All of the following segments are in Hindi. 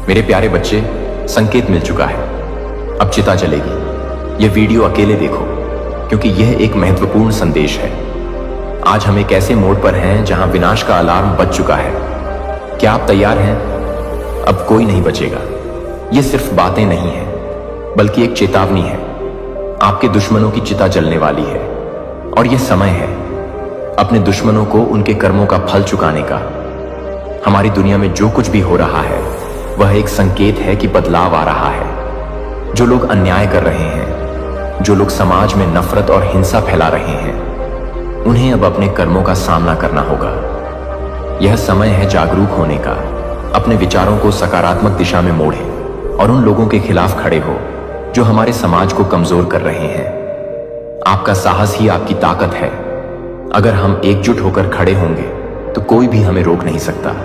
मेरे प्यारे बच्चे, संकेत मिल चुका है। अब चिता जलेगी। यह वीडियो अकेले देखो, क्योंकि यह एक महत्वपूर्ण संदेश है। आज हम एक ऐसे मोड़ पर हैं जहां विनाश का अलार्म बज चुका है। क्या आप तैयार हैं? अब कोई नहीं बचेगा। यह सिर्फ बातें नहीं है, बल्कि एक चेतावनी है। आपके दुश्मनों की चिता जलने वाली है, और यह समय है अपने दुश्मनों को उनके कर्मों का फल चुकाने का। हमारी दुनिया में जो कुछ भी हो रहा है, वह एक संकेत है कि बदलाव आ रहा है। जो लोग अन्याय कर रहे हैं, जो लोग समाज में नफरत और हिंसा फैला रहे हैं, उन्हें अब अपने कर्मों का सामना करना होगा। यह समय है जागरूक होने का। अपने विचारों को सकारात्मक दिशा में मोड़ें और उन लोगों के खिलाफ खड़े हो जो हमारे समाज को कमजोर कर रहे हैं। आपका साहस ही आपकी ताकत है। अगर हम एकजुट होकर खड़े होंगे तो कोई भी हमें रोक नहीं सकता।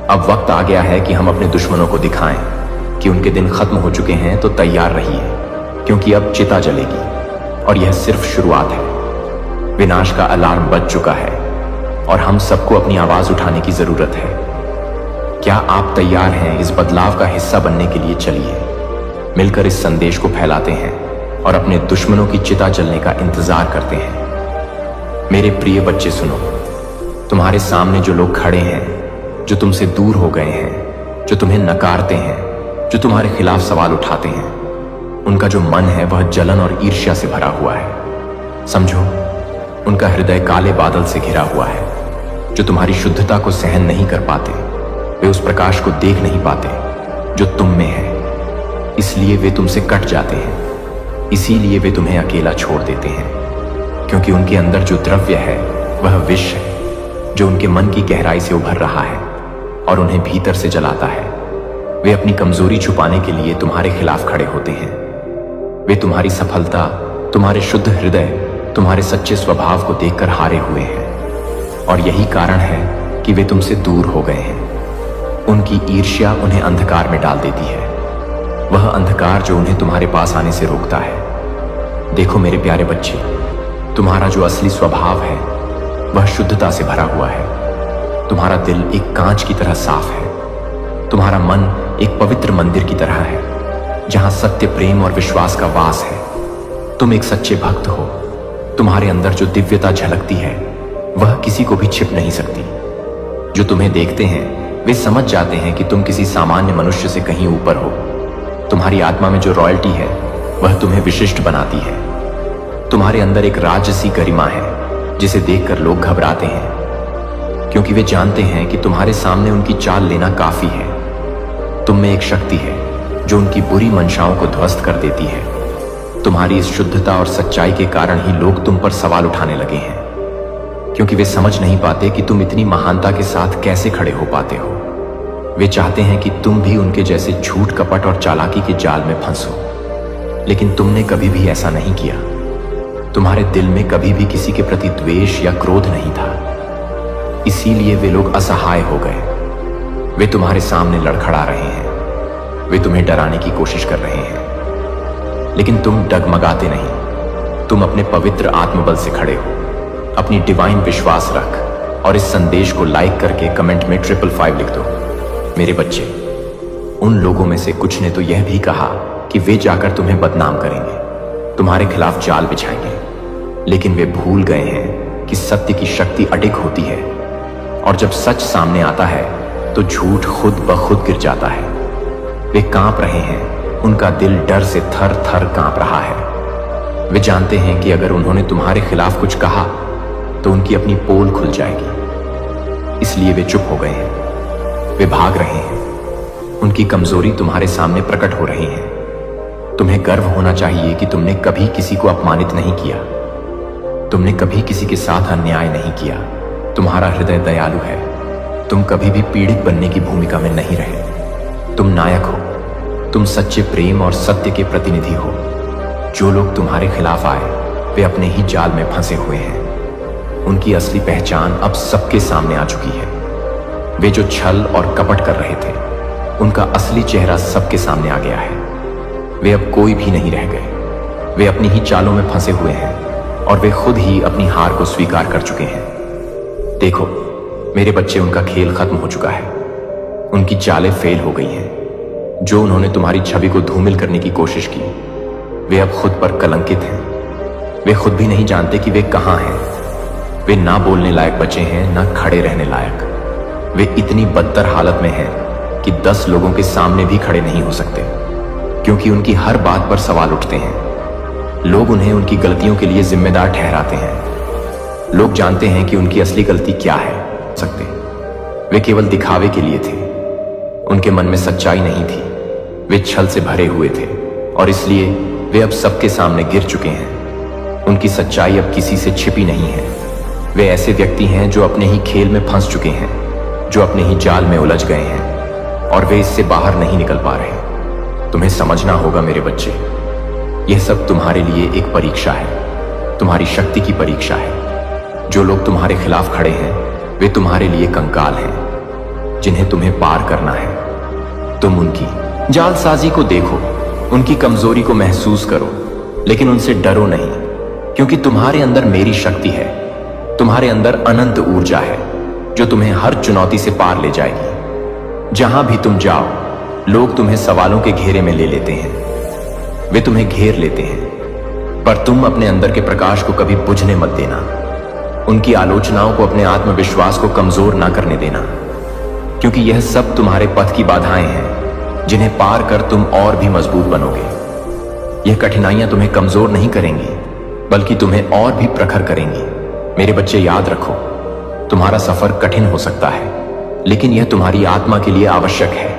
अब वक्त आ गया है कि हम अपने दुश्मनों को दिखाएं कि उनके दिन खत्म हो चुके हैं। तो तैयार रहिए, क्योंकि अब चिता जलेगी, और यह सिर्फ शुरुआत है। विनाश का अलार्म बज चुका है, और हम सबको अपनी आवाज उठाने की जरूरत है। क्या आप तैयार हैं इस बदलाव का हिस्सा बनने के लिए? चलिए मिलकर इस संदेश को फैलाते हैं और अपने दुश्मनों की चिता जलने का इंतजार करते हैं। मेरे प्रिय बच्चे, सुनो। तुम्हारे सामने जो लोग खड़े हैं, जो तुमसे दूर हो गए हैं, जो तुम्हें नकारते हैं, जो तुम्हारे खिलाफ सवाल उठाते हैं, उनका जो मन है वह जलन और ईर्ष्या से भरा हुआ है। समझो, उनका हृदय काले बादल से घिरा हुआ है। जो तुम्हारी शुद्धता को सहन नहीं कर पाते, वे उस प्रकाश को देख नहीं पाते जो तुम में है। इसलिए वे तुमसे कट जाते हैं। इसीलिए वे तुम्हें अकेला छोड़ देते हैं, क्योंकि उनके अंदर जो द्रव्य है वह विष है, जो उनके मन की गहराई से उभर रहा है और उन्हें भीतर से जलाता है। वे अपनी कमजोरी छुपाने के लिए तुम्हारे खिलाफ खड़े होते हैं। वे तुम्हारी सफलता, तुम्हारे शुद्ध हृदय, तुम्हारे सच्चे स्वभाव को देखकर हारे हुए हैं, और यही कारण है कि वे तुमसे दूर हो गए हैं। उनकी ईर्ष्या उन्हें अंधकार में डाल देती है, वह अंधकार जो उन्हें तुम्हारे पास आने से रोकता है। देखो मेरे प्यारे बच्चे, तुम्हारा जो असली स्वभाव है वह शुद्धता से भरा हुआ है। तुम्हारा दिल एक कांच की तरह साफ है। तुम्हारा मन एक पवित्र मंदिर की तरह है, जहां सत्य, प्रेम और विश्वास का वास है। तुम एक सच्चे भक्त हो। तुम्हारे अंदर जो दिव्यता झलकती है वह किसी को भी छिप नहीं सकती। जो तुम्हें देखते हैं वे समझ जाते हैं कि तुम किसी सामान्य मनुष्य से कहीं ऊपर हो। तुम्हारी आत्मा में जो रॉयल्टी है वह तुम्हें विशिष्ट बनाती है। तुम्हारे अंदर एक राजसी गरिमा है जिसे देखकर लोग घबराते हैं, क्योंकि वे जानते हैं कि तुम्हारे सामने उनकी चाल लेना काफी है। तुम में एक शक्ति है जो उनकी बुरी मंशाओं को ध्वस्त कर देती है। तुम्हारी इस शुद्धता और सच्चाई के कारण ही लोग तुम पर सवाल उठाने लगे हैं, क्योंकि वे समझ नहीं पाते कि तुम इतनी महानता के साथ कैसे खड़े हो पाते हो। वे चाहते हैं कि तुम भी उनके जैसे झूठ, कपट और चालाकी के जाल में फंसो, लेकिन तुमने कभी भी ऐसा नहीं किया। तुम्हारे दिल में कभी भी किसी के प्रति द्वेष या क्रोध नहीं था। इसीलिए वे लोग असहाय हो गए। वे तुम्हारे सामने लड़खड़ा रहे हैं। वे तुम्हें डराने की कोशिश कर रहे हैं, लेकिन तुम डगमगाते नहीं। तुम अपने पवित्र आत्मबल से खड़े हो। अपनी डिवाइन विश्वास रख, और इस संदेश को लाइक करके कमेंट में 555 लिख दो। मेरे बच्चे, उन लोगों में से कुछ ने तो यह भी कहा कि वे जाकर तुम्हें बदनाम करेंगे, तुम्हारे खिलाफ जाल बिछाएंगे, लेकिन वे भूल गए हैं कि सत्य की शक्ति अडिग होती है, और जब सच सामने आता है तो झूठ खुद ब खुद गिर जाता है। वे कांप रहे हैं। उनका दिल डर से थर थर कांप रहा है। वे जानते हैं कि अगर उन्होंने तुम्हारे खिलाफ कुछ कहा तो उनकी अपनी पोल खुल जाएगी। इसलिए वे चुप हो गए हैं। वे भाग रहे हैं। उनकी कमजोरी तुम्हारे सामने प्रकट हो रही है। तुम्हें गर्व होना चाहिए कि तुमने कभी किसी को अपमानित नहीं किया। तुमने कभी किसी के साथ अन्याय नहीं किया। तुम्हारा हृदय दयालु है। तुम कभी भी पीड़ित बनने की भूमिका में नहीं रहे। तुम नायक हो। तुम सच्चे प्रेम और सत्य के प्रतिनिधि हो। जो लोग तुम्हारे खिलाफ आए वे अपने ही जाल में फंसे हुए हैं। उनकी असली पहचान अब सबके सामने आ चुकी है। वे जो छल और कपट कर रहे थे, उनका असली चेहरा सबके सामने आ गया है। वे अब कोई भी नहीं रह गए। वे अपनी ही चालों में फंसे हुए हैं, और वे खुद ही अपनी हार को स्वीकार कर चुके हैं। देखो मेरे बच्चे, उनका खेल खत्म हो चुका है। उनकी चालें फेल हो गई हैं। जो उन्होंने तुम्हारी छवि को धूमिल करने की कोशिश की, वे अब खुद पर कलंकित हैं। वे खुद भी नहीं जानते कि वे कहाँ हैं। वे ना बोलने लायक बचे हैं, ना खड़े रहने लायक। वे इतनी बदतर हालत में हैं कि 10 लोगों के सामने भी खड़े नहीं हो सकते, क्योंकि उनकी हर बात पर सवाल उठते हैं। लोग उन्हें उनकी गलतियों के लिए जिम्मेदार ठहराते हैं। लोग जानते हैं कि उनकी असली गलती क्या है सकते। वे केवल दिखावे के लिए थे। उनके मन में सच्चाई नहीं थी। वे छल से भरे हुए थे और इसलिए वे अब सबके सामने गिर चुके हैं। उनकी सच्चाई अब किसी से छिपी नहीं है। वे ऐसे व्यक्ति हैं जो अपने ही खेल में फंस चुके हैं, जो अपने ही जाल में उलझ गए हैं और वे इससे बाहर नहीं निकल पा रहे। तुम्हें समझना होगा मेरे बच्चे, यह सब तुम्हारे लिए एक परीक्षा है, तुम्हारी शक्ति की परीक्षा है। जो लोग तुम्हारे खिलाफ खड़े हैं वे तुम्हारे लिए कंकाल हैं, जिन्हें तुम्हें पार करना है। तुम उनकी जालसाजी को देखो, उनकी कमजोरी को महसूस करो, लेकिन उनसे डरो नहीं, क्योंकि तुम्हारे अंदर मेरी शक्ति है। तुम्हारे अंदर अनंत ऊर्जा है जो तुम्हें हर चुनौती से पार ले जाएगी। जहां भी तुम जाओ, लोग तुम्हें सवालों के घेरे में ले लेते हैं। वे तुम्हें घेर लेते हैं, पर तुम अपने अंदर के प्रकाश को कभी बुझने मत देना। उनकी आलोचनाओं को अपने आत्मविश्वास को कमजोर ना करने देना, क्योंकि यह सब तुम्हारे पथ की बाधाएं हैं, जिन्हें पार कर तुम और भी मजबूत बनोगे। यह कठिनाइयां तुम्हें कमजोर नहीं करेंगी, बल्कि तुम्हें और भी प्रखर करेंगी। मेरे बच्चे, याद रखो, तुम्हारा सफर कठिन हो सकता है, लेकिन यह तुम्हारी आत्मा के लिए आवश्यक है,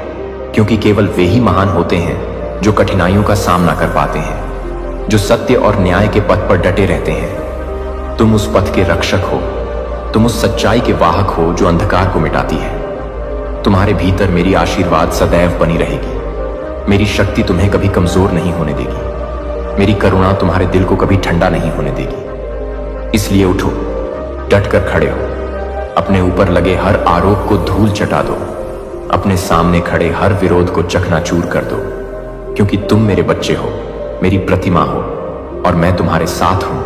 क्योंकि केवल वे ही महान होते हैं जो कठिनाइयों का सामना कर पाते हैं, जो सत्य और न्याय के पथ पर डटे रहते हैं। तुम उस पथ के रक्षक हो, तुम उस सच्चाई के वाहक हो जो अंधकार को मिटाती है। तुम्हारे भीतर मेरी आशीर्वाद सदैव बनी रहेगी। मेरी शक्ति तुम्हें कभी कमजोर नहीं होने देगी। मेरी करुणा तुम्हारे दिल को कभी ठंडा नहीं होने देगी। इसलिए उठो, डट कर खड़े हो, अपने ऊपर लगे हर आरोप को धूल चटा दो, अपने सामने खड़े हर विरोध को चकनाचूर कर दो, क्योंकि तुम मेरे बच्चे हो, मेरी प्रतिमा हो और मैं तुम्हारे साथ हूं।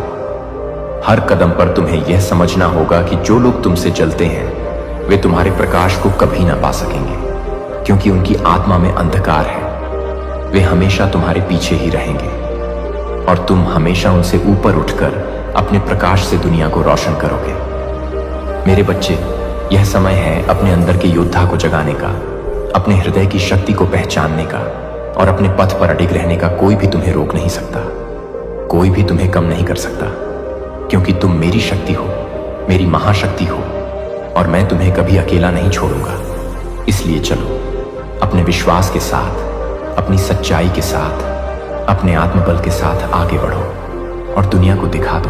हर कदम पर तुम्हें यह समझना होगा कि जो लोग तुमसे जलते हैं वे तुम्हारे प्रकाश को कभी ना पा सकेंगे, क्योंकि उनकी आत्मा में अंधकार है। वे हमेशा तुम्हारे पीछे ही रहेंगे और तुम हमेशा उनसे ऊपर उठकर अपने प्रकाश से दुनिया को रोशन करोगे। मेरे बच्चे, यह समय है अपने अंदर के योद्धा को जगाने का, अपने हृदय की शक्ति को पहचानने का, और अपने पथ पर अडिग रहने का। कोई भी तुम्हें रोक नहीं सकता, कोई भी तुम्हें कम नहीं कर सकता, क्योंकि तुम मेरी शक्ति हो, मेरी महाशक्ति हो, और मैं तुम्हें कभी अकेला नहीं छोड़ूंगा। इसलिए चलो, अपने विश्वास के साथ, अपनी सच्चाई के साथ, अपने आत्मबल के साथ आगे बढ़ो और दुनिया को दिखा दो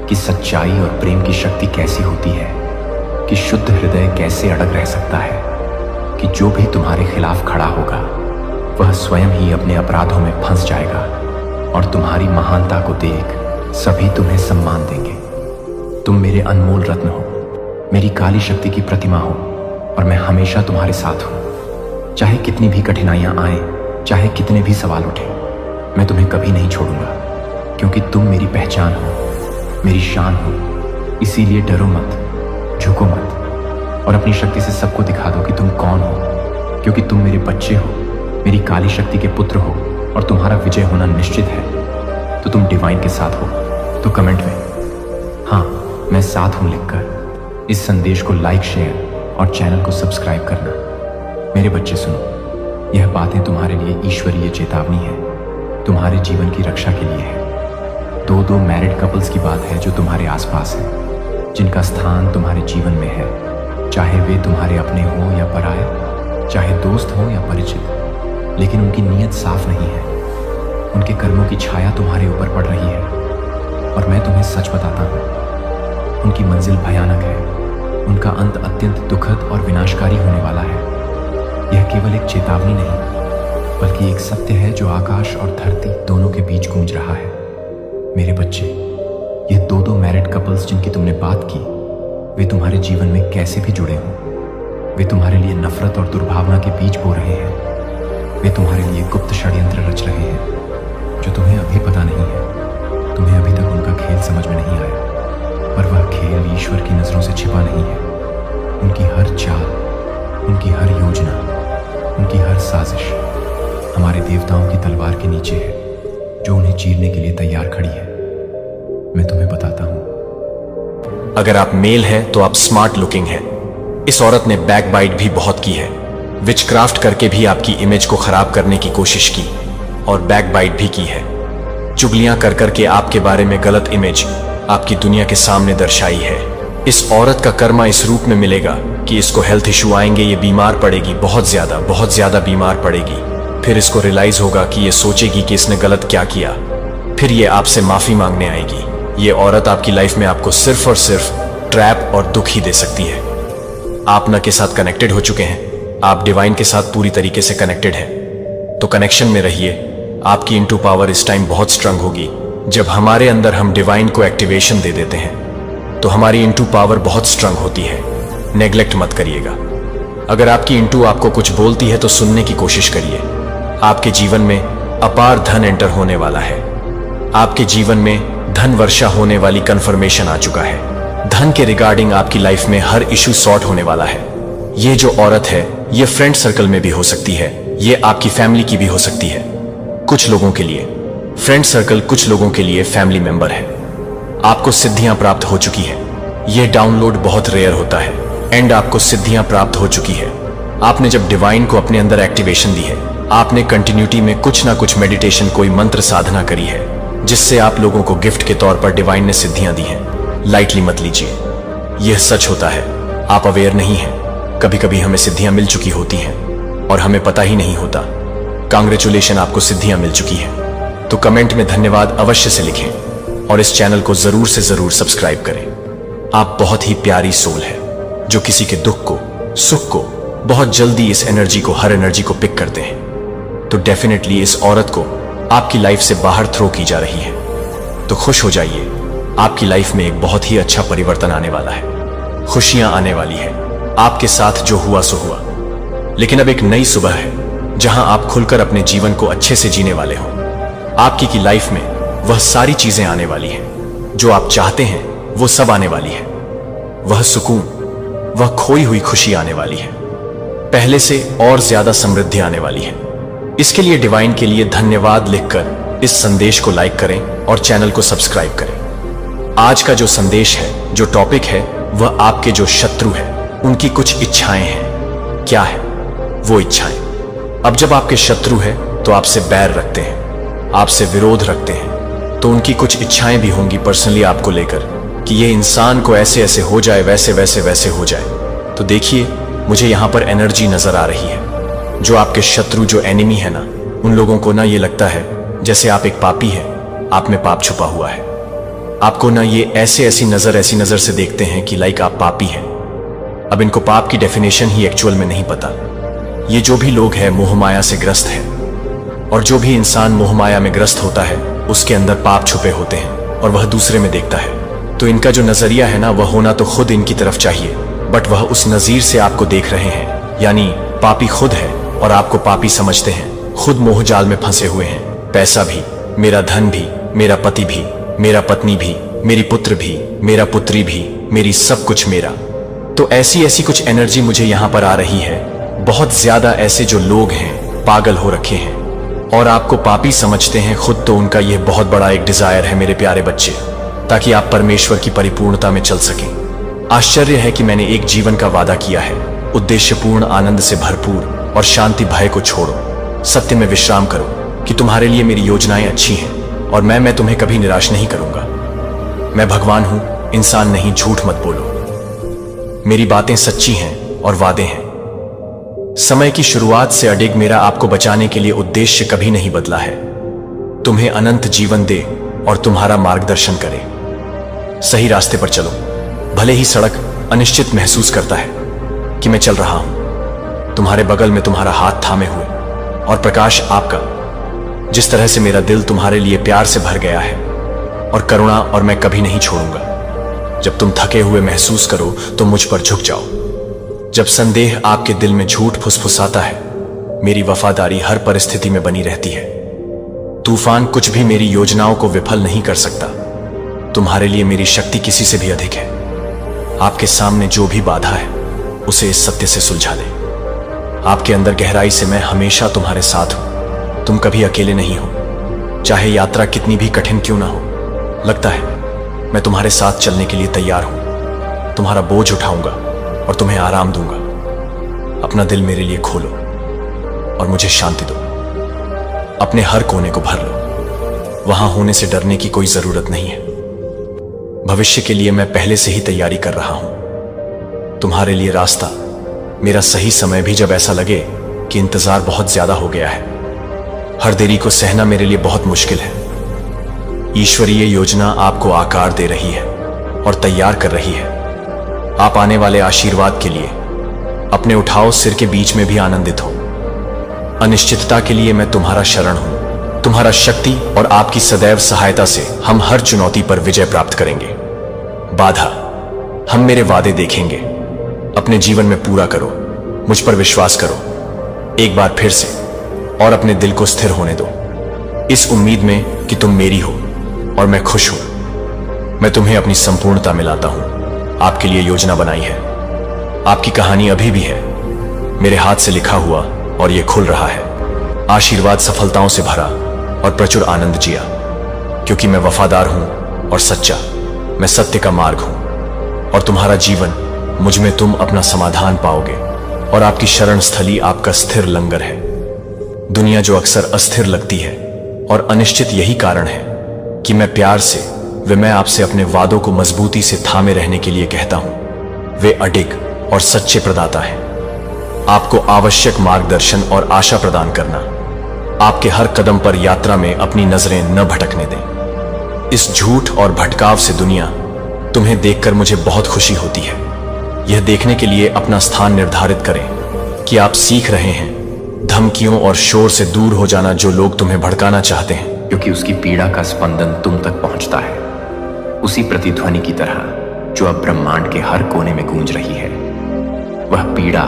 कि सच्चाई और प्रेम की शक्ति कैसी होती है, कि शुद्ध हृदय कैसे अड़ग रह सकता है, कि जो भी तुम्हारे खिलाफ खड़ा होगा वह स्वयं ही अपने अपराधों में फंस जाएगा और तुम्हारी महानता को देख सभी तुम्हें सम्मान देंगे। तुम मेरे अनमोल रत्न हो, मेरी काली शक्ति की प्रतिमा हो, और मैं हमेशा तुम्हारे साथ हूं। चाहे कितनी भी कठिनाइयां आए, चाहे कितने भी सवाल उठे, मैं तुम्हें कभी नहीं छोड़ूंगा, क्योंकि तुम मेरी पहचान हो, मेरी शान हो। इसीलिए डरो मत, झुको मत, और अपनी शक्ति से सबको दिखा दो कि तुम कौन हो, क्योंकि तुम मेरे बच्चे हो, मेरी काली शक्ति के पुत्र हो, और तुम्हारा विजय होना निश्चित है। तो तुम डिवाइन के साथ हो तो कमेंट में हाँ मैं साथ हूं लिखकर इस संदेश को लाइक, शेयर और चैनल को सब्सक्राइब करना। मेरे बच्चे सुनो, यह बातें तुम्हारे लिए ईश्वरीय चेतावनी है, तुम्हारे जीवन की रक्षा के लिए है। दो मैरिड कपल्स की बात है जो तुम्हारे आसपास है, जिनका स्थान तुम्हारे जीवन में है, चाहे वे तुम्हारे अपने हो या पराये, चाहे दोस्त हो या परिचित, लेकिन उनकी नीयत साफ नहीं है। उनके कर्मों की छाया तुम्हारे ऊपर पड़ रही है, और मैं तुम्हें सच बताता हूँ, उनकी मंजिल भयानक है, उनका अंत अत्यंत दुखद और विनाशकारी होने वाला है। यह केवल एक चेतावनी नहीं, बल्कि एक सत्य है जो आकाश और धरती दोनों के बीच गूंज रहा है। मेरे बच्चे, ये दो मैरिड कपल्स जिनकी तुमने बात की, वे तुम्हारे जीवन में कैसे भी जुड़े हों, वे तुम्हारे लिए नफरत और दुर्भावना के बीज बो रहे हैं। वे तुम्हारे लिए गुप्त षड्यंत्र रच रहे हैं जो तुम्हें अभी पता नहीं है। तुम्हें अभी तक उनका खेल समझ में नहीं आया, पर वह खेल ईश्वर की नजरों से छिपा नहीं है। उनकी हर चाल, उनकी हर योजना, उनकी हर साजिश हमारे देवताओं की तलवार के नीचे है, जो उन्हें चीरने के लिए तैयार खड़ी है। मैं तुम्हें बताता हूं। अगर आप मेल हैं तो आप स्मार्ट लुकिंग हैं। इस औरत ने बैकबाइट भी बहुत की है, विचक्राफ्ट करके भी आपकी इमेज को खराब करने की कोशिश की और बैकबाइट भी की है। चुगलियां कर करके आपके बारे में गलत इमेज आपकी दुनिया के सामने दर्शाई है। इस औरत का कर्मा इस रूप में मिलेगा कि इसको हेल्थ इशू आएंगे, ये बीमार पड़ेगी, बहुत ज्यादा बीमार पड़ेगी। फिर इसको रियलाइज होगा कि ये सोचेगी कि इसने गलत क्या किया, फिर ये आपसे माफी मांगने आएगी। ये औरत आपकी लाइफ में आपको सिर्फ और सिर्फ ट्रैप और दुख ही दे सकती है। आप न के साथ कनेक्टेड हो चुके हैं, आप डिवाइन के साथ पूरी तरीके से कनेक्टेड हैं, तो कनेक्शन में रहिए। आपकी इनटू पावर इस टाइम बहुत स्ट्रांग होगी। जब हमारे अंदर हम डिवाइन को एक्टिवेशन दे देते हैं तो हमारी इनटू पावर बहुत स्ट्रांग होती है। नेग्लेक्ट मत करिएगा। अगर आपकी इनटू आपको कुछ बोलती है तो सुनने की कोशिश करिए। आपके जीवन में अपार धन एंटर होने वाला है। आपके जीवन में धन वर्षा होने वाली कंफर्मेशन आ चुका है। धन के रिगार्डिंग आपकी लाइफ में हर इशू सॉर्ट होने वाला है। ये जो औरत है ये फ्रेंड सर्कल में भी हो सकती है, ये आपकी फैमिली की भी हो सकती है। कुछ लोगों के लिए फ्रेंड सर्कल, कुछ लोगों के लिए फैमिली मेंबर है। आपको सिद्धियां प्राप्त हो चुकी है। यह डाउनलोड बहुत रेयर होता है एंड आपको सिद्धियां प्राप्त हो चुकी है। आपने जब डिवाइन को अपने अंदर एक्टिवेशन दी है, आपने कंटिन्यूटी में कुछ ना कुछ मेडिटेशन, कोई मंत्र साधना करी है, जिससे आप लोगों को गिफ्ट के तौर पर डिवाइन ने सिद्धियां दी हैं। लाइटली मत लीजिए, यह सच होता है। आप अवेयर नहीं हैं। कभी कभी हमें सिद्धियां मिल चुकी होती हैं और हमें पता ही नहीं होता। कांग्रेचुलेशन, आपको सिद्धियां मिल चुकी हैं। तो कमेंट में धन्यवाद अवश्य से लिखें और इस चैनल को जरूर से जरूर सब्सक्राइब करें। आप बहुत ही प्यारी सोल है जो किसी के दुख को, सुख को बहुत जल्दी इस एनर्जी को, हर एनर्जी को पिक करते हैं। तो डेफिनेटली इस औरत को आपकी लाइफ से बाहर थ्रो की जा रही है, तो खुश हो जाइए। आपकी लाइफ में एक बहुत ही अच्छा परिवर्तन आने वाला है, खुशियां आने वाली है। आपके साथ जो हुआ सो हुआ, लेकिन अब एक नई सुबह है जहां आप खुलकर अपने जीवन को अच्छे से जीने वाले हो। आपकी की लाइफ में वह सारी चीजें आने वाली हैं जो आप चाहते हैं, वो सब आने वाली है। वह सुकून, वह खोई हुई खुशी आने वाली है। पहले से और ज्यादा समृद्धि आने वाली है। इसके लिए डिवाइन के लिए धन्यवाद लिखकर इस संदेश को लाइक करें और चैनल को सब्सक्राइब करें। आज का जो संदेश है, जो टॉपिक है, वह आपके जो शत्रु है उनकी कुछ इच्छाएं हैं। क्या है वो इच्छाएं? अब जब आपके शत्रु है तो आपसे बैर रखते हैं, आपसे विरोध रखते हैं, तो उनकी कुछ इच्छाएं भी होंगी पर्सनली आपको लेकर कि ये इंसान को ऐसे ऐसे हो जाए, वैसे वैसे वैसे हो जाए। तो देखिए, मुझे यहाँ पर एनर्जी नजर आ रही है। जो आपके शत्रु, जो एनिमी है ना, उन लोगों को ना ये लगता है जैसे आप एक पापी है, आप में पाप छुपा हुआ है। आपको ना ये ऐसी नजर से देखते हैं कि लाइक आप पापी हैं। अब इनको पाप की डेफिनेशन ही एक्चुअल में नहीं पता। ये जो भी लोग हैं मोहमाया से ग्रस्त है, और जो भी इंसान मोहमाया में ग्रस्त होता है उसके अंदर पाप छुपे होते हैं और वह दूसरे में देखता है। तो इनका जो नजरिया है ना, वह होना तो खुद इनकी तरफ चाहिए, बट वह उस नजीर से आपको देख रहे हैं, यानी पापी खुद है और आपको पापी समझते हैं। खुद मोह जाल में फंसे हुए हैं। पैसा भी, मेरा धन भी, मेरा पति भी, मेरा पत्नी भी, मेरी पुत्र भी, मेरा पुत्री भी, मेरी सब कुछ मेरा। तो ऐसी कुछ एनर्जी मुझे यहाँ पर आ रही है। बहुत ज्यादा ऐसे जो लोग हैं पागल हो रखे हैं और आपको पापी समझते हैं खुद। तो उनका यह बहुत बड़ा एक डिजायर है मेरे प्यारे बच्चे, ताकि आप परमेश्वर की परिपूर्णता में चल सकें। आश्चर्य है कि मैंने एक जीवन का वादा किया है, उद्देश्यपूर्ण, आनंद से भरपूर और शांति भय को छोड़ो, सत्य में विश्राम करो कि तुम्हारे लिए मेरी योजनाएं अच्छी हैं और मैं तुम्हें कभी निराश नहीं करूंगा। मैं भगवान हूं, इंसान नहीं। झूठ मत बोलो, मेरी बातें सच्ची हैं और वादे हैं। समय की शुरुआत से अडिग मेरा आपको बचाने के लिए उद्देश्य कभी नहीं बदला है। तुम्हें अनंत जीवन दे और तुम्हारा मार्गदर्शन करे। सही रास्ते पर चलो, भले ही सड़क अनिश्चित महसूस करता है कि मैं चल रहा हूं तुम्हारे बगल में, तुम्हारा हाथ थामे हुए, और प्रकाश आपका, जिस तरह से मेरा दिल तुम्हारे लिए प्यार से भर गया है और करुणा, और मैं कभी नहीं छोड़ूंगा। जब तुम थके हुए महसूस करो तो मुझ पर झुक जाओ। जब संदेह आपके दिल में झूठ फुसफुसाता है, मेरी वफादारी हर परिस्थिति में बनी रहती है। तूफान कुछ भी मेरी योजनाओं को विफल नहीं कर सकता। तुम्हारे लिए मेरी शक्ति किसी से भी अधिक है। आपके सामने जो भी बाधा है उसे इस सत्य से सुलझा ले। आपके अंदर गहराई से मैं हमेशा तुम्हारे साथ हूं। तुम कभी अकेले नहीं हो, चाहे यात्रा कितनी भी कठिन क्यों ना हो। लगता है मैं तुम्हारे साथ चलने के लिए तैयार हूं। तुम्हारा बोझ उठाऊंगा और तुम्हें आराम दूंगा। अपना दिल मेरे लिए खोलो और मुझे शांति दो। अपने हर कोने को भर लो। वहां होने से डरने की कोई जरूरत नहीं है। भविष्य के लिए मैं पहले से ही तैयारी कर रहा हूं। तुम्हारे लिए रास्ता, मेरा सही समय भी जब ऐसा लगे कि इंतजार बहुत ज्यादा हो गया है। हर देरी को सहना मेरे लिए बहुत मुश्किल है। ईश्वरीय योजना आपको आकार दे रही है और तैयार कर रही है। आप आने वाले आशीर्वाद के लिए अपने उठाओ सिर के बीच में भी आनंदित हो। अनिश्चितता के लिए मैं तुम्हारा शरण हूं। तुम्हारा शक्ति और आपकी सदैव सहायता से हम हर चुनौती पर विजय प्राप्त करेंगे। बाधा, हम मेरे वादे देखेंगे। अपने जीवन में पूरा करो। मुझ पर विश्वास करो एक बार फिर से और अपने दिल को स्थिर होने दो, इस उम्मीद में कि तुम मेरी हो और मैं खुश हूं। मैं तुम्हें अपनी संपूर्णता मिलाता हूं। आपके लिए योजना बनाई है। आपकी कहानी अभी भी है, मेरे हाथ से लिखा हुआ, और ये खुल रहा है। आशीर्वाद सफलताओं से भरा और प्रचुर आनंद जिया, क्योंकि मैं वफादार हूं और सच्चा। मैं सत्य का मार्ग हूं और तुम्हारा जीवन, मुझ में तुम अपना समाधान पाओगे और आपकी शरण स्थली आपका स्थिर लंगर है। दुनिया जो अक्सर अस्थिर लगती है और अनिश्चित, यही कारण है कि मैं प्यार से मैं आपसे अपने वादों को मजबूती से थामे रहने के लिए कहता हूं। वे अडिग और सच्चे प्रदाता हैं। आपको आवश्यक मार्गदर्शन और आशा प्रदान करना। आपके हर कदम पर यात्रा में अपनी नजरें न भटकने दें। इस झूठ और भटकाव से दुनिया तुम्हें देखकर मुझे बहुत खुशी होती है। यह देखने के लिए अपना स्थान निर्धारित करें कि आप सीख रहे हैं धमकियों और शोर से दूर हो जाना जो लोग तुम्हें भड़काना चाहते हैं। क्योंकि उसकी पीड़ा का स्पंदन तुम तक पहुंचता है, उसी प्रतिध्वनि की तरह जो अब ब्रह्मांड के हर कोने में गूंज रही है। वह पीड़ा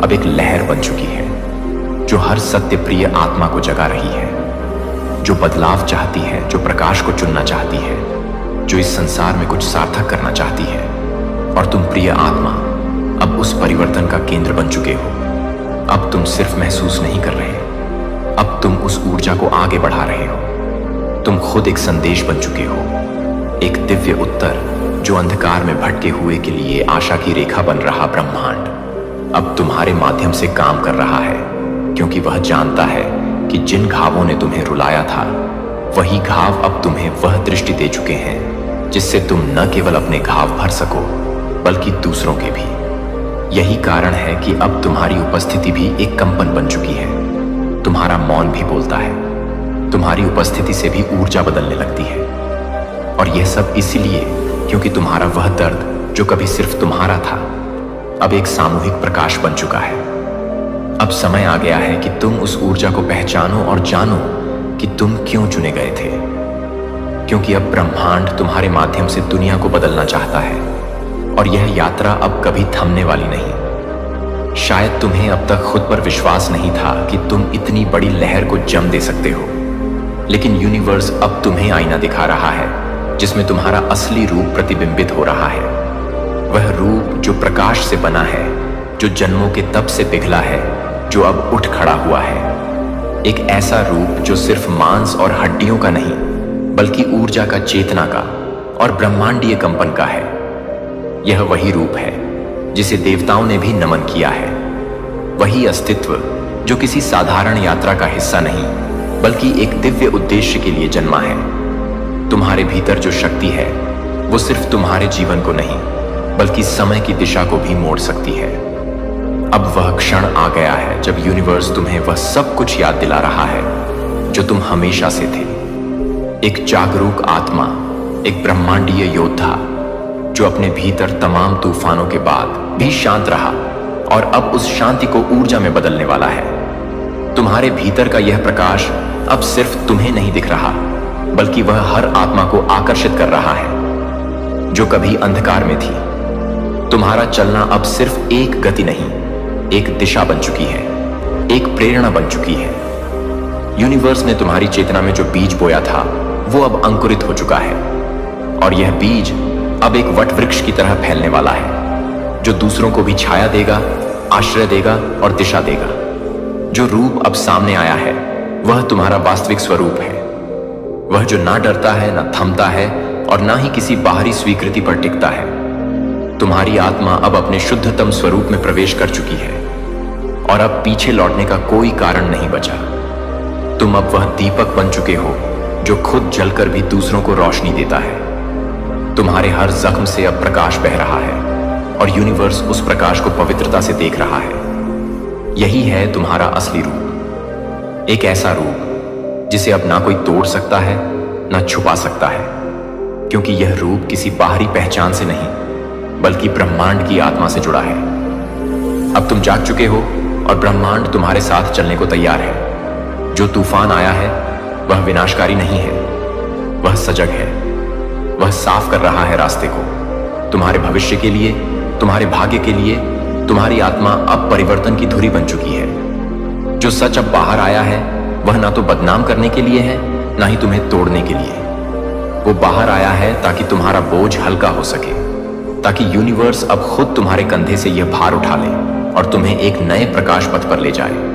अब एक लहर बन चुकी है जो हर सत्य प्रिय आत्मा को जगा रही है, जो बदलाव चाहती है, जो प्रकाश को चुनना चाहती है, जो इस संसार में कुछ सार्थक करना चाहती है। और तुम प्रिय आत्मा अब उस परिवर्तन का केंद्र बन चुके हो। अब तुम सिर्फ महसूस नहीं कर रहे, अब तुम उस ऊर्जा को आगे बढ़ा रहे हो। तुम खुद एक संदेश बन चुके हो, एक दिव्य उत्तर जो अंधकार में भटके हुए के लिए आशा की रेखा बन रहा ब्रह्मांड अब तुम्हारे माध्यम से काम कर रहा है, क्योंकि वह जानता है कि जिन घावों ने तुम्हें रुलाया था, वही घाव अब तुम्हें वह दृष्टि दे चुके हैं जिससे तुम न केवल अपने घाव भर सको बल्कि दूसरों के भी। यही कारण है कि अब तुम्हारी उपस्थिति भी एक कंपन बन चुकी है। तुम्हारा मौन भी बोलता है। तुम्हारी उपस्थिति से भी ऊर्जा बदलने लगती है। और यह सब इसलिए क्योंकि तुम्हारा वह दर्द जो कभी सिर्फ तुम्हारा था, अब एक सामूहिक प्रकाश बन चुका है। अब समय आ गया है कि तुम उस ऊर्जा को पहचानो और जानो कि तुम क्यों चुने गए थे। क्योंकि अब ब्रह्मांड तुम्हारे माध्यम से दुनिया को बदलना चाहता है और यह यात्रा अब कभी थमने वाली नहीं। शायद तुम्हें अब तक खुद पर विश्वास नहीं था कि तुम इतनी बड़ी लहर को जम दे सकते हो, लेकिन यूनिवर्स अब तुम्हें आईना दिखा रहा है जिसमें तुम्हारा असली रूप प्रतिबिंबित हो रहा है। वह रूप जो प्रकाश से बना है, जो जन्मों के तप से पिघला है, जो अब उठ खड़ा हुआ है। एक ऐसा रूप जो सिर्फ मांस और हड्डियों का नहीं बल्कि ऊर्जा का, चेतना का और ब्रह्मांडीय कंपन का है। यह वही रूप है जिसे देवताओं ने भी नमन किया है। वही अस्तित्व जो किसी साधारण यात्रा का हिस्सा नहीं बल्कि एक दिव्य उद्देश्य के लिए जन्मा है। तुम्हारे भीतर जो शक्ति है वो सिर्फ तुम्हारे जीवन को नहीं बल्कि समय की दिशा को भी मोड़ सकती है। अब वह क्षण आ गया है जब यूनिवर्स तुम्हें वह सब कुछ याद दिला रहा है जो तुम हमेशा से थे। एक जागरूक आत्मा, एक ब्रह्मांडीय योद्धा जो अपने भीतर तमाम तूफानों के बाद भी शांत रहा और अब उस शांति को ऊर्जा में बदलने वाला है। तुम्हारे भीतर का यह प्रकाश अब सिर्फ तुम्हें नहीं दिख रहा बल्कि वह हर आत्मा को आकर्षित कर रहा है जो कभी अंधकार में थी। तुम्हारा चलना अब सिर्फ एक गति नहीं, एक दिशा बन चुकी है, एक प्रेरणा बन चुकी है। यूनिवर्स ने तुम्हारी चेतना में जो बीज बोया था वो अब अंकुरित हो चुका है और यह बीज अब एक वट वृक्ष की तरह फैलने वाला है जो दूसरों को भी छाया देगा, आश्रय देगा और दिशा देगा। जो रूप अब सामने आया है वह तुम्हारा वास्तविक स्वरूप है, वह जो ना डरता है, ना थमता है और ना ही किसी बाहरी स्वीकृति पर टिकता है। तुम्हारी आत्मा अब अपने शुद्धतम स्वरूप में प्रवेश कर चुकी है और अब पीछे लौटने का कोई कारण नहीं बचा। तुम अब वह दीपक बन चुके हो जो खुद जलकर भी दूसरों को रोशनी देता है। तुम्हारे हर जख्म से अब प्रकाश बह रहा है और यूनिवर्स उस प्रकाश को पवित्रता से देख रहा है। यही है तुम्हारा असली रूप, एक ऐसा रूप जिसे अब ना कोई तोड़ सकता है, ना छुपा सकता है, क्योंकि यह रूप किसी बाहरी पहचान से नहीं बल्कि ब्रह्मांड की आत्मा से जुड़ा है। अब तुम जाग चुके हो और ब्रह्मांड तुम्हारे साथ चलने को तैयार है। जो तूफान आया है वह विनाशकारी नहीं है, वह सजग है, वह साफ कर रहा है रास्ते को। तुम्हारे भविष्य के लिए, तुम्हारे भाग्य के लिए तुम्हारी आत्मा अब परिवर्तन की धुरी बन चुकी है। जो सच अब बाहर आया है वह ना तो बदनाम करने के लिए है, ना ही तुम्हें तोड़ने के लिए। वो बाहर आया है ताकि तुम्हारा बोझ हल्का हो सके, ताकि यूनिवर्स अब खुद तुम्हारे कंधे से यह भार उठा ले और तुम्हें एक नए प्रकाश पथ पर ले जाए।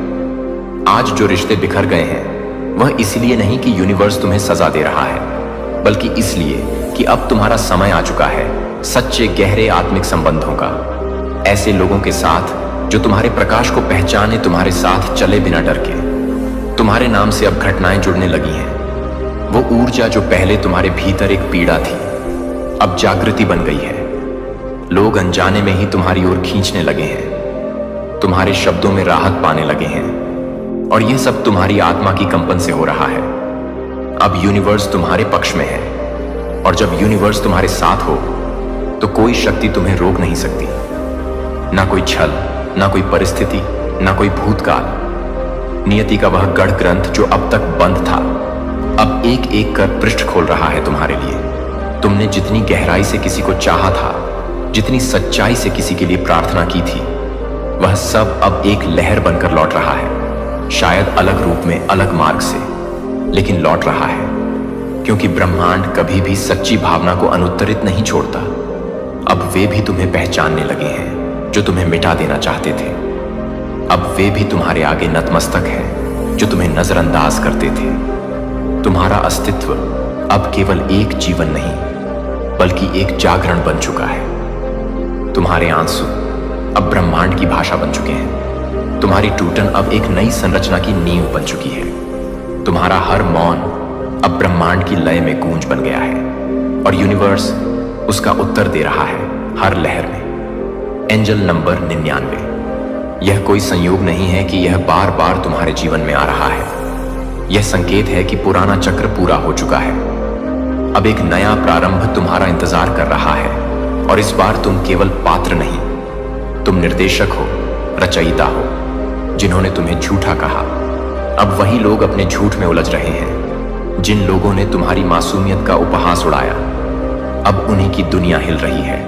आज जो रिश्ते बिखर गए हैं वह इसलिए नहीं कि यूनिवर्स तुम्हें सजा दे रहा है, बल्कि इसलिए कि अब तुम्हारा समय आ चुका है सच्चे गहरे आत्मिक संबंधों का। ऐसे लोगों के साथ जो तुम्हारे प्रकाश को पहचाने, तुम्हारे साथ चले बिना डर के। तुम्हारे नाम से अब घटनाएं जुड़ने लगी हैं। वो ऊर्जा जो पहले तुम्हारे भीतर एक पीड़ा थी अब जागृति बन गई है। लोग अनजाने में ही तुम्हारी ओर खींचने लगे हैं, तुम्हारे शब्दों में राहत पाने लगे हैं और यह सब तुम्हारी आत्मा की कंपन से हो रहा है। अब यूनिवर्स तुम्हारे पक्ष में है और जब यूनिवर्स तुम्हारे साथ हो तो कोई शक्ति तुम्हें रोक नहीं सकती। ना कोई छल, ना कोई परिस्थिति, ना कोई भूतकाल। नियति का वह गढ़ ग्रंथ जो अब तक बंद था अब एक एक कर पृष्ठ खोल रहा है तुम्हारे लिए। तुमने जितनी गहराई से किसी को चाहा था, जितनी सच्चाई से किसी के लिए प्रार्थना की थी, वह सब अब एक लहर बनकर लौट रहा है। शायद अलग रूप में, अलग मार्ग से, लेकिन लौट रहा है, क्योंकि ब्रह्मांड कभी भी सच्ची भावना को अनुत्तरित नहीं छोड़ता। अब वे भी तुम्हें पहचानने लगे हैं जो तुम्हें मिटा देना चाहते थे। अब वे भी तुम्हारे आगे नतमस्तक हैं जो तुम्हें नजरअंदाज करते थे। तुम्हारा अस्तित्व अब केवल एक जीवन नहीं बल्कि एक जागरण बन चुका है। तुम्हारे आंसू अब ब्रह्मांड की भाषा बन चुके हैं। तुम्हारी टूटन अब एक नई संरचना की नींव बन चुकी है। तुम्हारा हर मौन अब ब्रह्मांड की लय में गूंज बन गया है और यूनिवर्स उसका उत्तर दे रहा है हर लहर में। Angel number 99। यह कोई संयोग नहीं है कि यह बार बार तुम्हारे जीवन में आ रहा है। यह संकेत है कि पुराना चक्र पूरा हो चुका है। अब एक नया प्रारंभ तुम्हारा इंतजार कर रहा है और इस बार तुम केवल पात्र नहीं, तुम निर्देशक हो, रचयिता हो। जिन्होंने तुम्हें झूठा कहा अब वही लोग अपने झूठ में उलझ रहे हैं। जिन लोगों ने तुम्हारी मासूमियत का उपहास उड़ाया अब उन्हीं की दुनिया हिल रही है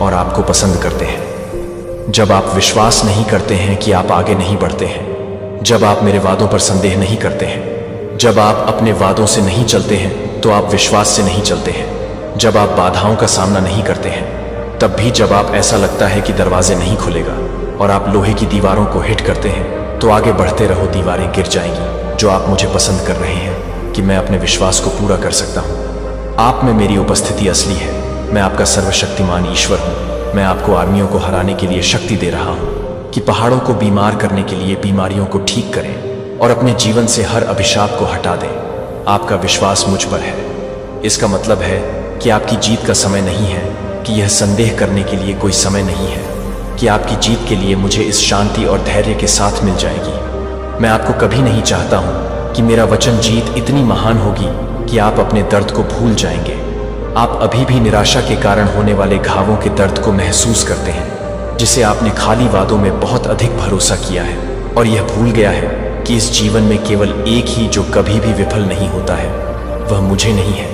और आपको पसंद करते हैं। जब आप विश्वास नहीं करते हैं कि आप आगे नहीं बढ़ते हैं, जब आप मेरे वादों पर संदेह नहीं करते हैं, जब आप अपने वादों से नहीं चलते हैं तो आप विश्वास से नहीं चलते हैं, जब आप बाधाओं का सामना नहीं करते हैं, तब भी जब आप ऐसा लगता है कि दरवाजे नहीं खुलेगा और आप लोहे की दीवारों को हिट करते हैं तो आगे बढ़ते रहो, दीवारें गिर जाएंगी। जो आप मुझे पसंद कर रहे हैं कि मैं अपने विश्वास को पूरा कर सकता हूँ। आप में मेरी उपस्थिति असली है। मैं आपका सर्वशक्तिमान ईश्वर हूँ। मैं आपको आर्मियों को हराने के लिए शक्ति दे रहा हूँ कि पहाड़ों को बीमार करने के लिए बीमारियों को ठीक करें और अपने जीवन से हर अभिशाप को हटा दें। आपका विश्वास मुझ पर है। इसका मतलब है कि आपकी जीत का समय नहीं है, कि यह संदेह करने के लिए कोई समय नहीं है कि आपकी जीत के लिए मुझे इस शांति और धैर्य के साथ मिल जाएगी। मैं आपको कभी नहीं चाहता हूं कि मेरा वचन जीत इतनी महान होगी कि आप अपने दर्द को भूल जाएंगे। आप अभी भी निराशा के कारण होने वाले घावों के दर्द को महसूस करते हैं, जिसे आपने खाली वादों में बहुत अधिक भरोसा किया है और यह भूल गया है कि इस जीवन में केवल एक ही जो कभी भी विफल नहीं होता है, वह मुझे नहीं है,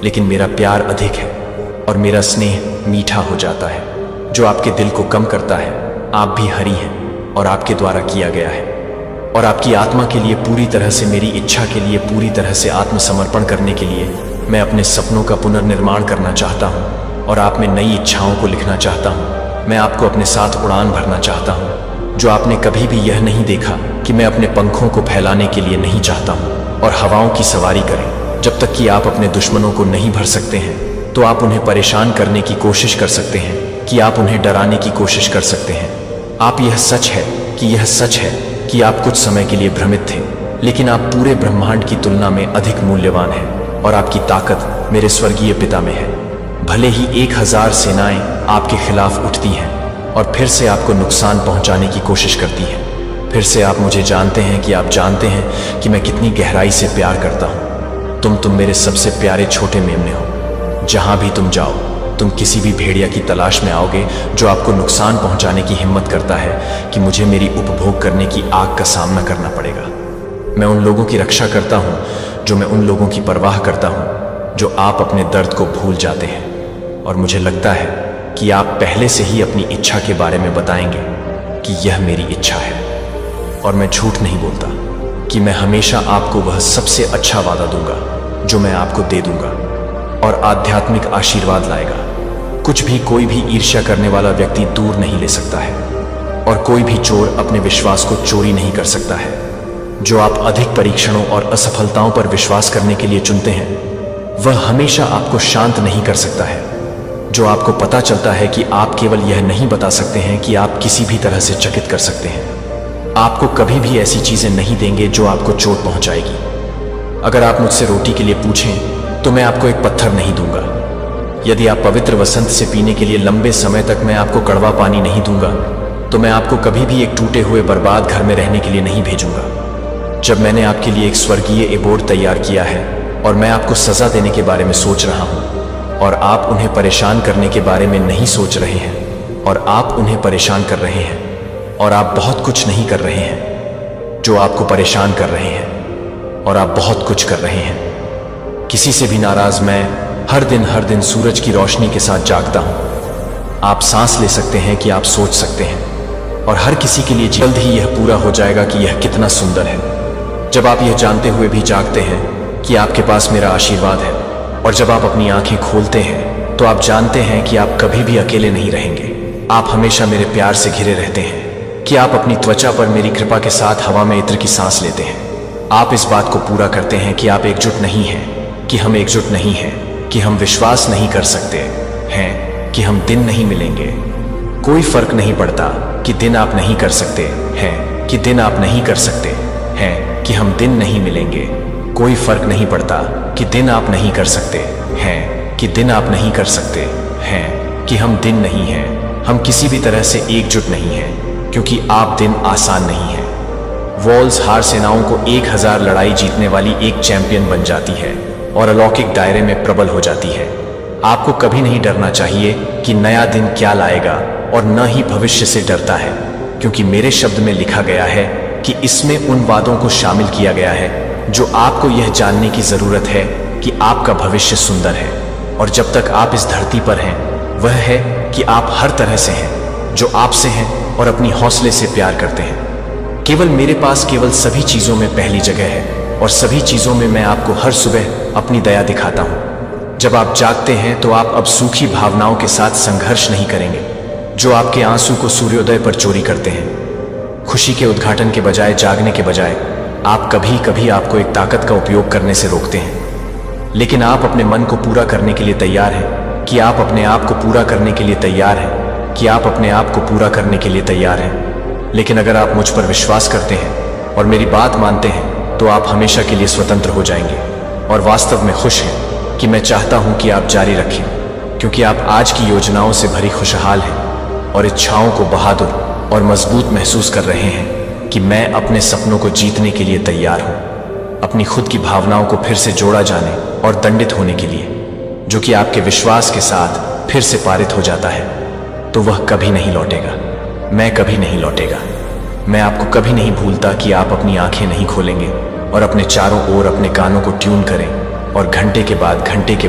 लेकिन मेरा प्यार अधिक है और मेरा स्नेह मीठा हो जाता है, जो आपके दिल को कम करता है। आप भी हरी हैं और आपके द्वारा किया गया है और आपकी आत्मा के लिए पूरी तरह से, मेरी इच्छा के लिए पूरी तरह से आत्मसमर्पण करने के लिए मैं अपने सपनों का पुनर्निर्माण करना चाहता हूँ और आप में नई इच्छाओं को लिखना चाहता हूँ। मैं आपको अपने साथ उड़ान भरना चाहता हूँ। जो आपने कभी भी यह नहीं देखा कि मैं अपने पंखों को फैलाने के लिए नहीं चाहता हूँ और हवाओं की सवारी करें। जब तक कि आप अपने दुश्मनों को नहीं भर सकते हैं तो आप उन्हें परेशान करने की कोशिश कर सकते हैं, कि आप उन्हें डराने की कोशिश कर सकते हैं। आप यह सच है कि आप कुछ समय के लिए भ्रमित थे, लेकिन आप पूरे ब्रह्मांड की तुलना में अधिक मूल्यवान हैं और आपकी ताकत मेरे स्वर्गीय पिता में है। भले ही 1000 सेनाएं आपके खिलाफ उठती हैं और फिर से आपको नुकसान पहुंचाने की कोशिश करती हैं, फिर से आप मुझे जानते हैं कि आप जानते हैं कि मैं कितनी गहराई से प्यार करता हूं। तुम मेरे सबसे प्यारे छोटे मेमने हो। जहां भी तुम जाओ, तुम किसी भी भेड़िया की तलाश में आओगे जो आपको नुकसान पहुंचाने की हिम्मत करता है कि मुझे मेरी उपभोग करने की आग का सामना करना पड़ेगा। मैं उन लोगों की रक्षा करता हूं जो मैं उन लोगों की परवाह करता हूं जो आप अपने दर्द को भूल जाते हैं। और मुझे लगता है कि आप पहले से ही अपनी इच्छा के बारे में बताएंगे कि यह मेरी इच्छा है। और मैं झूठ नहीं बोलता कि मैं हमेशा आपको वह सबसे अच्छा वादा दूंगा जो मैं आपको दे दूंगा और आध्यात्मिक आशीर्वाद लाएगा। कुछ भी कोई भी ईर्ष्या करने वाला व्यक्ति दूर नहीं ले सकता है और कोई भी चोर अपने विश्वास को चोरी नहीं कर सकता है। जो आप अधिक परीक्षणों और असफलताओं पर विश्वास करने के लिए चुनते हैं, वह हमेशा आपको शांत नहीं कर सकता है। जो आपको पता चलता है कि आप केवल यह नहीं बता सकते हैं कि आप किसी भी तरह से चकित कर सकते हैं, आपको कभी भी ऐसी चीजें नहीं देंगे जो आपको चोट पहुंचाएगी। अगर आप मुझसे रोटी के लिए पूछें तो मैं आपको एक पत्थर नहीं दूंगा। यदि आप पवित्र वसंत से पीने के लिए लंबे समय तक मैं आपको कड़वा पानी नहीं दूंगा, तो मैं आपको कभी भी एक टूटे हुए बर्बाद घर में रहने के लिए नहीं भेजूंगा। जब मैंने आपके लिए एक स्वर्गीय एबोर्ड तैयार किया है और मैं आपको सजा देने के बारे में सोच रहा हूं और आप उन्हें परेशान करने के बारे में नहीं सोच रहे हैं और आप उन्हें परेशान कर रहे हैं और आप बहुत कुछ नहीं कर रहे हैं जो आपको परेशान कर रहे हैं और आप बहुत कुछ कर रहे हैं। किसी से भी नाराज मैं हर दिन सूरज की रोशनी के साथ जागता हूं। आप सांस ले सकते हैं कि आप सोच सकते हैं और हर किसी के लिए जल्द ही यह पूरा हो जाएगा कि यह कितना सुंदर है। जब आप यह जानते हुए भी जागते हैं कि आपके पास मेरा आशीर्वाद है और जब आप अपनी आंखें खोलते हैं तो आप जानते हैं कि आप कभी भी अकेले नहीं रहेंगे। आप हमेशा मेरे प्यार से घिरे रहते हैं कि आप अपनी त्वचा पर मेरी कृपा के साथ हवा में इत्र की सांस लेते हैं। आप इस बात को पूरा करते हैं कि आप एकजुट नहीं हैं, कि हम एकजुट नहीं हैं, कि हम विश्वास नहीं कर सकते हैं, कि हम दिन नहीं मिलेंगे। कोई फर्क नहीं पड़ता कि दिन आप नहीं कर सकते हैं, कि दिन आप नहीं कर सकते हैं, कि हम दिन नहीं मिलेंगे। कोई फर्क नहीं पड़ता कि दिन आप नहीं कर सकते हैं, कि दिन आप नहीं कर सकते हैं, कि हम दिन नहीं हैं। हम किसी भी तरह से एकजुट नहीं हैं क्योंकि आप दिन आसान नहीं है। वॉल्स हार सेनाओं को 1000 लड़ाई जीतने वाली एक चैंपियन बन जाती है और अलौकिक दायरे में प्रबल हो जाती है। आपको कभी नहीं डरना चाहिए कि नया दिन क्या लाएगा और न ही भविष्य से डरता है, क्योंकि मेरे शब्द में लिखा गया है कि इसमें उन वादों को शामिल किया गया है जो आपको यह जानने की जरूरत है कि आपका भविष्य सुंदर है। और जब तक आप इस धरती पर हैं, वह है कि आप हर तरह से हैं, जो आपसे हैं और अपनी हौसले से प्यार करते हैं। केवल मेरे पास केवल सभी चीजों में पहली जगह है और सभी चीजों में मैं आपको हर सुबह अपनी दया दिखाता हूं। जब आप जागते हैं तो आप अब सूखी भावनाओं के साथ संघर्ष नहीं करेंगे जो आपके आंसू को सूर्योदय पर चोरी करते हैं। खुशी के उद्घाटन के बजाय, जागने के बजाय, आप कभी कभी आपको एक ताकत का उपयोग करने से रोकते हैं। लेकिन आप अपने मन को पूरा करने के लिए तैयार हैं, कि आप अपने आप को पूरा करने के लिए तैयार हैं, कि आप अपने आप को पूरा करने के लिए तैयार हैं। लेकिन अगर आप मुझ पर विश्वास करते हैं और मेरी बात मानते हैं तो आप हमेशा के लिए स्वतंत्र हो जाएंगे और वास्तव में खुश हैं। कि मैं चाहता हूं कि आप जारी रखें, क्योंकि आप आज की योजनाओं से भरी खुशहाल हैं और इच्छाओं को बहादुर और मजबूत महसूस कर रहे हैं कि मैं अपने सपनों को जीतने के लिए तैयार हूं, अपनी खुद की भावनाओं को फिर से जोड़ा जाने और दंडित होने के लिए, जो कि आपके विश्वास के साथ फिर से पारित हो जाता है, तो वह कभी नहीं लौटेगा। मैं कभी नहीं लौटेगा। मैं आपको कभी नहीं भूलता कि आप अपनी आंखें नहीं खोलेंगे और अपने चारों ओर अपने कानों को ट्यून करें और घंटे के बाद घंटे के